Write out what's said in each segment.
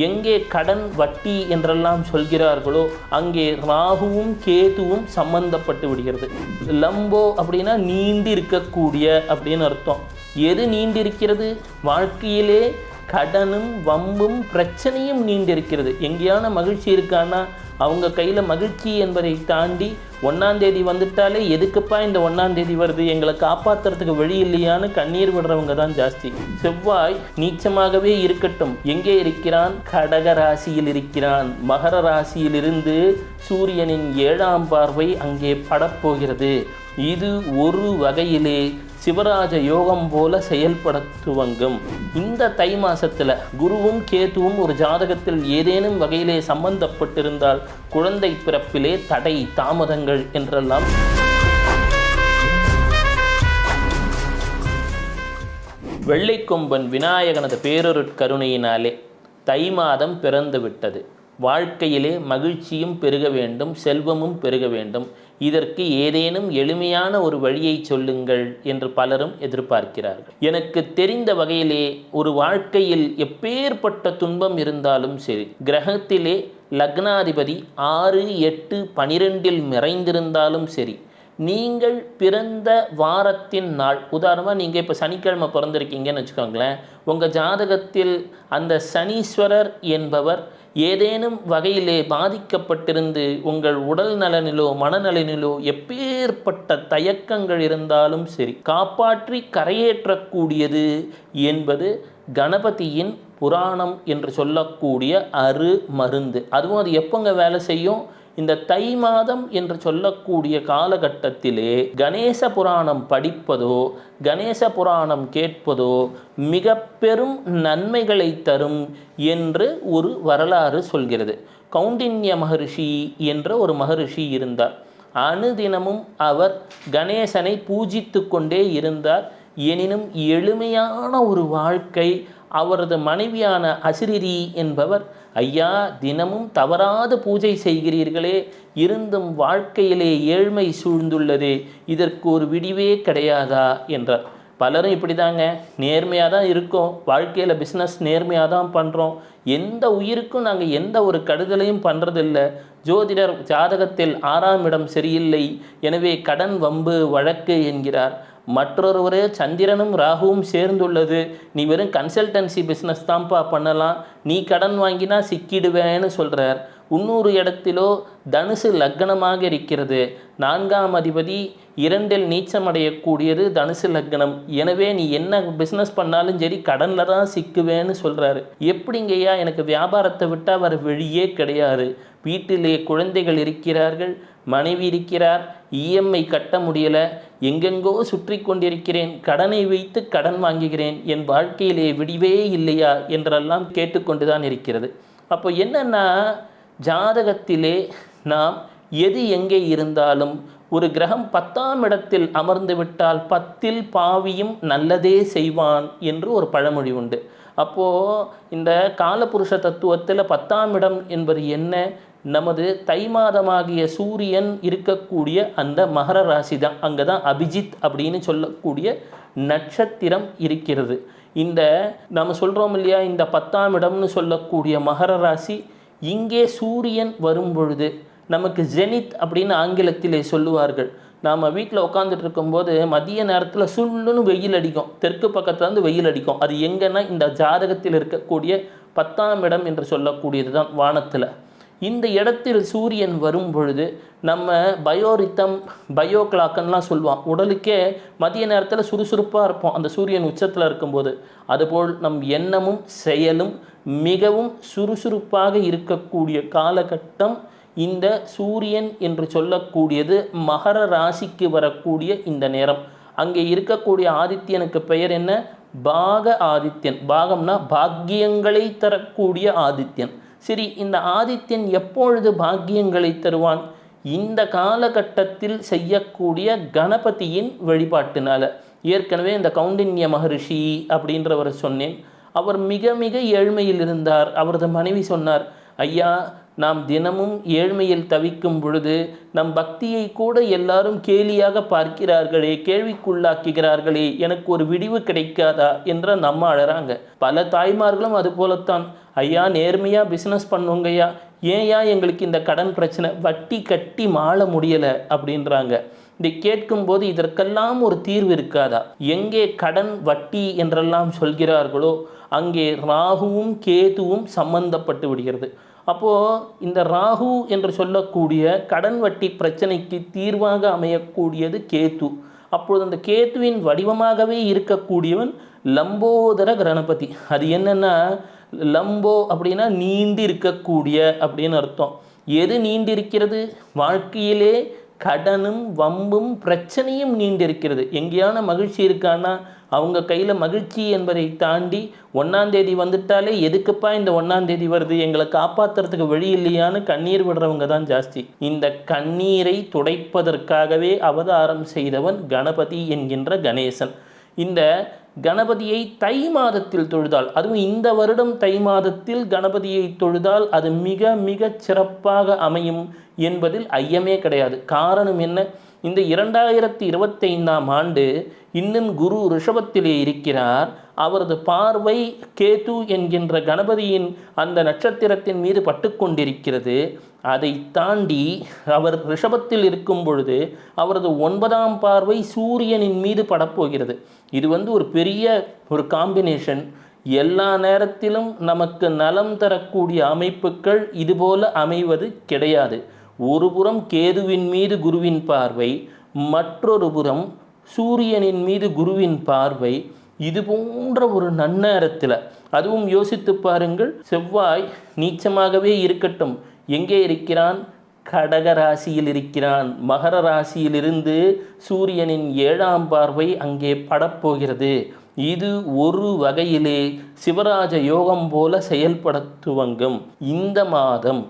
எங்கே கடன் வட்டி என்றெல்லாம் சொல்கிறார்களோ அங்கே ராகுவும் கேதுவும் சம்பந்தப்பட்டு விடுகிறது. லம்போ அப்படின்னா நீண்டு இருக்கக்கூடிய அப்படின்னு அர்த்தம். எது நீண்டிருக்கிறது? வாழ்க்கையிலே கடனும் வம்பும் பிரச்சனையும் நீண்டிருக்கிறது. எங்கேயான மகிழ்ச்சி இருக்கான்னா அவங்க கையில் மகிழ்ச்சி என்பதை தாண்டி 1ஆம் தேதி வந்துட்டாலே எதுக்குப்பா இந்த 1ஆம் தேதி வருது, எங்களை காப்பாற்றுறதுக்கு வழி இல்லையான்னு கண்ணீர் விடுறவங்க தான் ஜாஸ்தி. செவ்வாய் நீச்சமாகவே இருக்கட்டும், எங்கே இருக்கிறான்? கடக ராசியில் இருக்கிறான். மகர ராசியிலிருந்து சூரியனின் 7ஆம் பார்வை அங்கே படப்போகிறது. இது ஒரு வகையிலே சிவராஜ யோகம் போல செயல்பட துவங்கும். இந்த தை மாசத்துல குருவும் கேதுவும் ஒரு ஜாதகத்தில் ஏதேனும் வகையிலே சம்பந்தப்பட்டிருந்தால் குழந்தை பிறப்பிலே தடை தாமதங்கள் என்றெல்லாம் வெள்ளைக்கொம்பன் விநாயகனது பேரொருட்கருணையினாலே தை மாதம் பிறந்து விட்டது. வாழ்க்கையிலே மகிழ்ச்சியும் பெருக வேண்டும், செல்வமும் பெருக வேண்டும். இதற்கு ஏதேனும் எளிமையான ஒரு வழியை சொல்லுங்கள் என்று பலரும் எதிர்பார்க்கிறார்கள். எனக்கு தெரிந்த வகையிலே ஒரு வாழ்க்கையில் எப்பேற்பட்ட துன்பம் இருந்தாலும் சரி, கிரகத்திலே லக்னாதிபதி 6, 8, 12 நிறைந்திருந்தாலும் சரி, நீங்கள் பிறந்த வாரத்தின் நாள், உதாரணமாக நீங்கள் இப்போ சனிக்கிழமை பிறந்திருக்கீங்கன்னு வச்சுக்கோங்களேன், உங்கள் ஜாதகத்தில் அந்த சனீஸ்வரர் என்பவர் ஏதேனும் வகையிலே பாதிக்கப்பட்டிருந்து உங்கள் உடல் நலனிலோ மனநலனிலோ எப்பேற்பட்ட தயக்கங்கள் இருந்தாலும் சரி, காப்பாற்றி கரையேற்றக்கூடியது என்பது கணபதியின் புராணம் என்று சொல்லக்கூடிய அரு மருந்து. அதுவும் அது எப்போங்க வேலை செய்யும்? இந்த தை மாதம் என்று சொல்லக்கூடிய காலகட்டத்திலே கணேச புராணம் படிப்பதோ கணேச புராணம் கேட்பதோ மிக பெரும் நன்மைகளை தரும் என்று ஒரு வரலாறு சொல்கிறது. கௌண்டின்ய மகரிஷி என்ற ஒரு மகரிஷி இருந்தார். அனுதினமும் அவர் கணேசனை பூஜித்து கொண்டே இருந்தார். எனினும் எளிமையான ஒரு வாழ்க்கை. அவரது மனைவியான அசிரிரி என்பவர், ஐயா தினமும் தவறாது பூஜை செய்கிறீர்களே, இருந்தும் வாழ்க்கையிலே ஏழ்மை சூழ்ந்துள்ளதே, இதற்கு ஒரு விடிவே கிடையாதா என்றார். பலரும் இப்படி தாங்க, நேர்மையாக தான் இருக்கோம், வாழ்க்கையில் பிஸ்னஸ் நேர்மையாக தான் பண்ணுறோம், எந்த உயிருக்கும் நாங்கள் எந்த ஒரு கடுதலையும் பண்ணுறதில்ல, ஜோதிடர் ஜாதகத்தில் 6ஆம் இடம் சரியில்லை, எனவே கடன் வம்பு வழக்கு என்கிறார். மற்றொருவரே சந்திரனும் ராகுவும் சேர்ந்துள்ளது, நீ வெறும் கன்சல்டன்சி பிஸ்னஸ் தான்ப்பா பண்ணலாம், நீ கடன் வாங்கினா சிக்கிடுவேன்னு சொல்கிறார். இன்னொரு இடத்திலோ தனுசு லக்னமாக இருக்கிறது, 4ஆம் அதிபதி 2இல் நீச்சமடையக்கூடியது தனுசு லக்னம், எனவே நீ என்ன பிஸ்னஸ் பண்ணாலும் சரி கடனில் தான் சிக்குவேன்னு சொல்கிறாரு. எப்படிங்கய்யா, எனக்கு வியாபாரத்தை விட்டால் வர வழியே கிடையாது, வீட்டிலே குழந்தைகள் இருக்கிறார்கள், மனைவி இருக்கிறார், இஎம்ஐ கட்ட முடியலை, எங்கெங்கோ சுற்றி கொண்டிருக்கிறேன், கடனை வைத்து கடன் வாங்குகிறேன், என் வாழ்க்கையிலே விடிவே இல்லையா என்றெல்லாம் கேட்டுக்கொண்டு தான் இருக்கிறது. அப்போ என்னென்னா, ஜாதகத்திலே நாம் எது எங்கே இருந்தாலும் ஒரு கிரகம் 10ஆம் இடத்தில் அமர்ந்து விட்டால் 10இல் பாவியும் நல்லதே செய்வான் என்று ஒரு பழமொழி உண்டு. அப்போது இந்த காலபுருஷ தத்துவத்தில் 10ஆம் இடம் என்பது என்ன? நமது தை மாதமாகிய சூரியன் இருக்கக்கூடிய அந்த மகர ராசி தான். அங்கே தான் அபிஜித் அப்படின்னு சொல்லக்கூடிய நட்சத்திரம் இருக்கிறது. இந்த நம்ம சொல்கிறோம் இல்லையா, இந்த 10ஆம் இடம்னு சொல்லக்கூடிய மகர ராசி, இங்கே சூரியன் வரும் பொழுது நமக்கு ஜெனித் அப்படின்னு ஆங்கிலத்திலே சொல்லுவார்கள். நாம் வீட்டில் உட்காந்துட்டு இருக்கும்போது மதிய நேரத்தில் சுள்ளுன்னு வெயில் அடிக்கும், தெற்கு பக்கத்துலேருந்து வெயில் அடிக்கும். அது எங்கன்னா இந்த ஜாதகத்தில் இருக்கக்கூடிய 10ஆம் இடம் என்று சொல்லக்கூடியது தான் வானத்தில். இந்த இடத்தில் சூரியன் வரும் பொழுது நம்ம பயோரித்தம் பயோ கிளாக்குன்னெலாம் சொல்லுவோம், உடலுக்கே மதிய நேரத்தில் சுறுசுறுப்பாக இருப்போம் அந்த சூரியன் உச்சத்தில் இருக்கும்போது. அதுபோல் நம் எண்ணமும் செயலும் மிகவும் சுறுசுறுப்பாக இருக்கக்கூடிய காலகட்டம் இந்த சூரியன் என்று சொல்லக்கூடியது மகர ராசிக்கு வரக்கூடிய இந்த நேரம். அங்கே இருக்கக்கூடிய ஆதித்யனுக்கு பெயர் என்ன? பாக ஆதித்யன். பாகம்னா பாக்கியங்களை தரக்கூடிய ஆதித்யன். சரி, இந்த ஆதித்யன் எப்பொழுது பாக்கியங்களை தருவான்? இந்த காலகட்டத்தில் செய்யக்கூடிய கணபதியின் வழிபாட்டினால. ஏற்கனவே இந்த கௌண்டின்ய மகரிஷி அப்படின்றவரை சொன்னேன். அவர் மிக மிக ஏழ்மையில் இருந்தார். அவரது மனைவி சொன்னார், ஐயா நாம் தினமும் ஏழ்மையில் தவிக்கும் பொழுது நம் பக்தியை கூட எல்லாரும் கேலியாக பார்க்கிறார்களே, கேள்விக்குள்ளாக்குகிறார்களே, எனக்கு ஒரு விடிவு கிடைக்காதா என்ற நம்ம அழறாங்க. பல தாய்மார்களும் அது போலத்தான். ஐயா நேர்மையாக பிஸ்னஸ் பண்ணுவோங்கய்யா, ஏன்யா எங்களுக்கு இந்த கடன் பிரச்சனை, வட்டி கட்டி மாள முடியலை அப்படின்றாங்க. இதை கேட்கும்போது இதற்கெல்லாம் ஒரு தீர்வு இருக்காதா? எங்கே கடன் வட்டி என்றெல்லாம் சொல்கிறார்களோ அங்கே ராகுவும் கேதுவும் சம்பந்தப்பட்டு விடுகிறது. அப்போது இந்த ராகு என்று சொல்லக்கூடிய கடன் வட்டி பிரச்சனைக்கு தீர்வாக அமையக்கூடியது கேது. அப்பொழுது அந்த கேத்துவின் வடிவமாகவே இருக்கக்கூடியவன் லம்போதர கணபதி. அது என்னென்னா, லம்போ அப்படின்னா நீண்டு இருக்கக்கூடிய அப்படின்னு அர்த்தம். எது நீண்டிருக்கிறது? வாழ்க்கையிலே கடனும் வம்பும் பிரச்சனையும் நீண்டிருக்கிறது. எங்கேயான மகிழ்ச்சி இருக்கான்னா அவங்க கையில் மகிழ்ச்சி என்பதை தாண்டி 1ஆம் தேதி வந்துட்டாலே எதுக்குப்பா இந்த 1ஆம் தேதி வருது, எங்களை காப்பாற்றுறதுக்கு வழி இல்லையான்னு கண்ணீர் விடுறவங்க தான் ஜாஸ்தி. இந்த கண்ணீரை துடைப்பதற்காகவே அவதாரம் செய்தவன் கணபதி என்கின்ற கணேசன். இந்த கணபதியை தை மாதத்தில் தொழுதால், அதுவும் இந்த வருடம் தை மாதத்தில் கணபதியை தொழுதால் அது மிக மிக சிறப்பாக அமையும் என்பதில் ஐயமே கிடையாது. காரணம் என்ன? இந்த 2025ஆம் ஆண்டு இன்னும் குரு ரிஷபத்திலே இருக்கிறார். அவரது பார்வை கேது என்கின்ற கணபதியின் அந்த நட்சத்திரத்தின் மீது பட்டு கொண்டிருக்கிறது. அதை தாண்டி அவர் ரிஷபத்தில் இருக்கும் பொழுது அவரது 9ஆம் பார்வை சூரியனின் மீது படப்போகிறது. இது ஒரு பெரிய ஒரு காம்பினேஷன். எல்லா நேரத்திலும் நமக்கு நலம் தரக்கூடிய அமைப்புகள் இதுபோல அமைவது கிடையாது. ஒரு புறம் கேதுவின் மீது குருவின் பார்வை, மற்றொரு புறம் சூரியனின் மீது குருவின் பார்வை. இது போன்ற ஒரு நன்னேரத்தில், அதுவும் யோசித்து பாருங்கள், செவ்வாய் நீச்சமாகவே இருக்கட்டும், எங்கே இருக்கிறான்? கடக ராசியில் இருக்கிறான். மகர ராசியிலிருந்து சூரியனின் 7ஆம் பார்வை அங்கே படப்போகிறது. இது ஒரு வகையிலே சிவராஜ யோகம் போல செயல்பட துவங்கும். இந்த மாதம்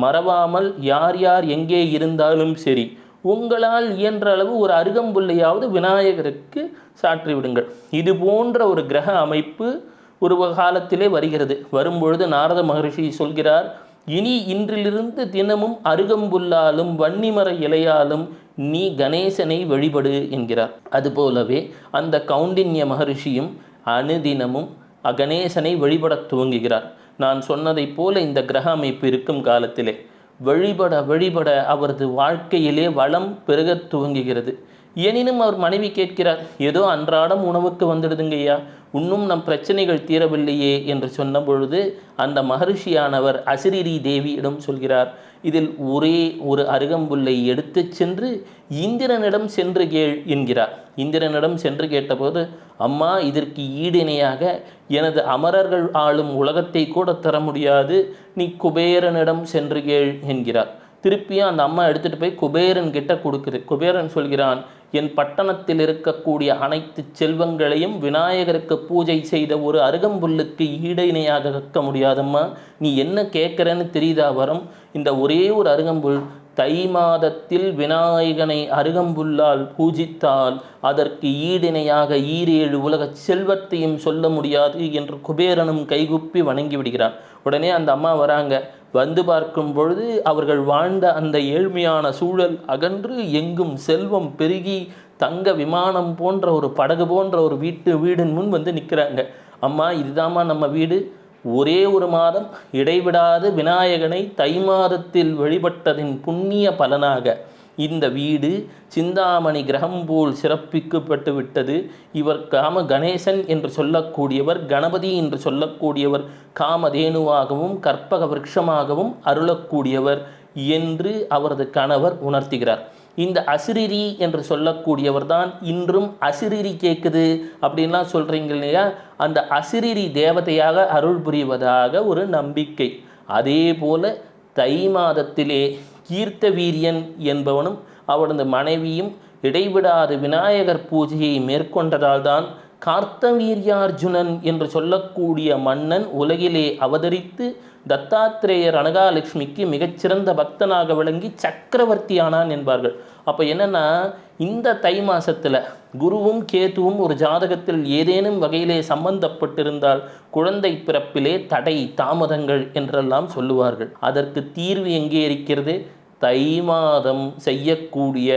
மறவாமல் யார் யார் எங்கே இருந்தாலும் சரி, உங்களால் இயன்ற அளவு ஒரு அருகம்புல்லையாவது விநாயகருக்கு சாற்றி விடுங்கள். இது போன்ற ஒரு கிரக அமைப்பு ஒரு காலத்திலே வருகிறது. வரும்பொழுது நாரத மகரிஷி சொல்கிறார், இனி இன்றிலிருந்து தினமும் அருகம்புல்லாலும் வன்னிமர இலையாலும் நீ கணேசனை வழிபடு என்கிறார். அதுபோலவே அந்த கௌண்டின்ய மகரிஷியும் அனுதினமும் கணேசனை வழிபட துவங்குகிறார். நான் சொன்னதைப் போல இந்த கிரக அமைப்பு இருக்கும் காலத்திலே வழிபட வழிபட அவரது வாழ்க்கையிலே வளம் பெருக துவங்குகிறது. எனினும் அவர் மனைவி கேட்கிறார், ஏதோ அன்றாடம் உணவுக்கு வந்துடுதுங்கய்யா, இன்னும் நம் பிரச்சனைகள் தீரவில்லையே என்று சொன்ன பொழுது அந்த மகரிஷியானவர் அசிரிரி தேவியிடம் சொல்கிறார், இதில் ஒரே ஒரு அருகம்புல்லை எடுத்து சென்று இந்திரனிடம் சென்று கேள் என்கிறார். இந்திரனிடம் சென்று கேட்டபோது, அம்மா இதற்கு ஈடிணையாக எனது அமரர்கள் ஆளும் உலகத்தை கூட தர முடியாது, நீ குபேரனிடம் சென்று கேள் என்கிறார். திருப்பியும் அந்த அம்மா எடுத்துகிட்டு போய் குபேரன் கிட்ட கொடுக்குது. குபேரன் சொல்கிறான், என் பட்டணத்தில் இருக்கக்கூடிய அனைத்து செல்வங்களையும் விநாயகருக்கு பூஜை செய்த ஒரு அருகம்புல்லுக்கு ஈடிணையாக கற்க முடியாதம்மா, நீ என்ன கேட்குறன்னு தெரியுதா வரம்? இந்த ஒரே ஒரு அருகம்புல் தை மாதத்தில் விநாயகனை அருகம்புல்லால் பூஜித்தால் அதற்கு ஈடிணையாக 7 உலக செல்வத்தையும் சொல்ல முடியாது என்று குபேரனும் கைகுப்பி வணங்கி விடுகிறான். உடனே அந்த அம்மா வராங்க. வந்து பார்க்கும் பொழுது அவர்கள் வாழ்ந்த அந்த ஏழ்மையான சூழல் அகன்று எங்கும் செல்வம் பெருகி தங்க விமானம் போன்ற ஒரு படகு போன்ற ஒரு வீடின் முன் வந்து நிற்கிறாங்க. அம்மா இதுதாம்மா நம்ம வீடு. ஒரே ஒரு மாதம் இடைவிடாது விநாயகனை தை மாதத்தில் வழிபட்டதின் புண்ணிய பலனாக இந்த வீடு சிந்தாமணி கிரகம் போல் சிறப்பிக்கப்பட்டு விட்டது. இவர் கணேசன் என்று சொல்லக்கூடியவர், கணபதி என்று சொல்லக்கூடியவர் காமதேனுவாகவும் கற்பக விருட்சமாகவும் அருளக்கூடியவர் என்று அவரது கணவர் உணர்த்துகிறார். இந்த அசிரிரி என்று சொல்லக்கூடியவர் தான் இன்றும் அசிரிரி கேட்குது அப்படின்லாம் சொல்கிறீங்க இல்லையா, அந்த அசிரிரி தேவதையாக அருள் புரிவதாக ஒரு நம்பிக்கை. அதே போல தை மாதத்திலே கீர்த்த வீரியன் என்பவனும் அவனது மனைவியும் இடைவிடாது விநாயகர் பூஜையை மேற்கொண்டதால் தான் கார்த்தவீர்யார்ஜுனன் என்று சொல்லக்கூடிய மன்னன் உலகிலே அவதரித்து தத்தாத்திரேயர் அனகாலட்சுமிக்கு மிகச்சிறந்த பக்தனாக விளங்கி சக்கரவர்த்தியானான் என்பார்கள். அப்போ என்னென்னா, இந்த தை மாதத்தில் குருவும் கேதுவும் ஒரு ஜாதகத்தில் ஏதேனும் வகையிலே சம்பந்தப்பட்டிருந்தால் குழந்தை பிறப்பிலே தடை தாமதங்கள் என்றெல்லாம் சொல்லுவார்கள். அதற்கு தீர்வு எங்கே இருக்கிறது? தை மாதம் செய்யக்கூடிய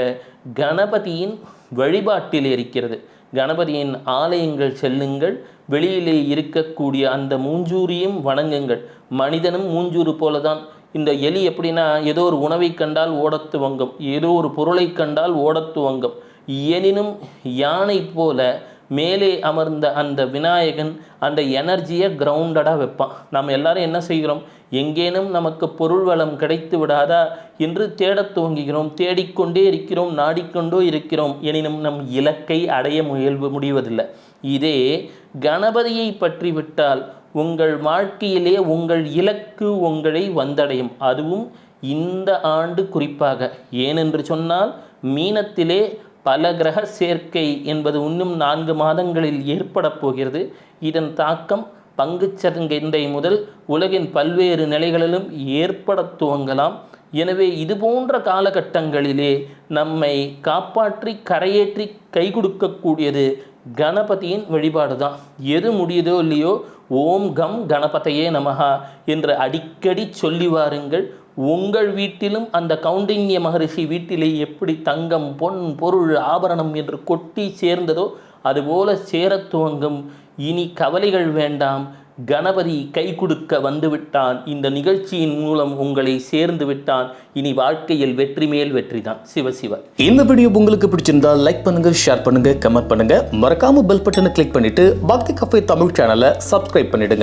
கணபதியின் வழிபாட்டில் இருக்கிறது. கணபதியின் ஆலயங்கள் செல்லுங்கள், வெளியிலே இருக்கக்கூடிய அந்த மூஞ்சூரியும் வணங்குங்கள். மனிதனும் மூஞ்சூறு போல தான். இந்த எலி எப்படின்னா, ஏதோ ஒரு உணவை கண்டால் ஓடத் துவங்கும், ஏதோ ஒரு பொருளை கண்டால் ஓடத் துவங்கும். எனினும் யானை போல மேலே அமர்ந்த அந்த விநாயகன் அந்த எனர்ஜியை கிரவுண்டடாக வைப்பான். நம்ம எல்லாரும் என்ன செய்கிறோம், எங்கேனும் நமக்கு பொருள் வளம் கிடைத்து விடாதா என்று தேடத் துவங்குகிறோம், தேடிக்கொண்டே இருக்கிறோம், நாடிக்கொண்டே இருக்கிறோம். எனினும் நம் இலக்கை அடைய முடிவதில்லை. இதே கணபதியை பற்றி விட்டால் உங்கள் வாழ்க்கையிலே உங்கள் இலக்கு உங்களை வந்தடையும். அதுவும் இந்த ஆண்டு குறிப்பாக. ஏனென்று சொன்னால் மீனத்திலே பல கிரக சேர்க்கை என்பது இன்னும் 4 மாதங்களில் ஏற்பட போகிறது. இதன் தாக்கம் பங்குச்சந்தை முதல் உலகின் பல்வேறு நிலைகளிலும் ஏற்பட துவங்கலாம். எனவே இது போன்ற காலகட்டங்களிலே நம்மை காப்பாற்றி கரையேற்றி கை கொடுக்கக்கூடியது கணபதியின் வழிபாடு தான். எது முடியுதோ இல்லையோ, ஓம் கம் கணபதையே நமஹா என்று அடிக்கடி சொல்லி வாருங்கள். உங்கள் வீட்டிலும் அந்த கௌண்டின்ய மகரிஷி வீட்டிலே எப்படி தங்கம், பொன், பொருள், ஆபரணம் என்று கொட்டி சேர்ந்ததோ அதுபோல சேரத் துவங்கும். இனி கவலைகள் வேண்டாம், கணபதி கை கொடுக்க வந்துவிட்டான். இந்த நிகழ்ச்சியின் மூலம் உங்களை சேர்ந்து விட்டான். இனி வாழ்க்கையில் வெற்றி மேல் வெற்றி தான். சிவசிவ. இந்த வீடியோ உங்களுக்கு பிடிச்சிருந்தா லைக் பண்ணுங்க, ஷேர் பண்ணுங்க, கமெண்ட் பண்ணுங்க. மறக்காம பெல் பட்டனை கிளிக் பண்ணிட்டு பக்தி கஃபே தமிழ் சேனலை சப்ஸ்கிரைப் பண்ணிடுங்க.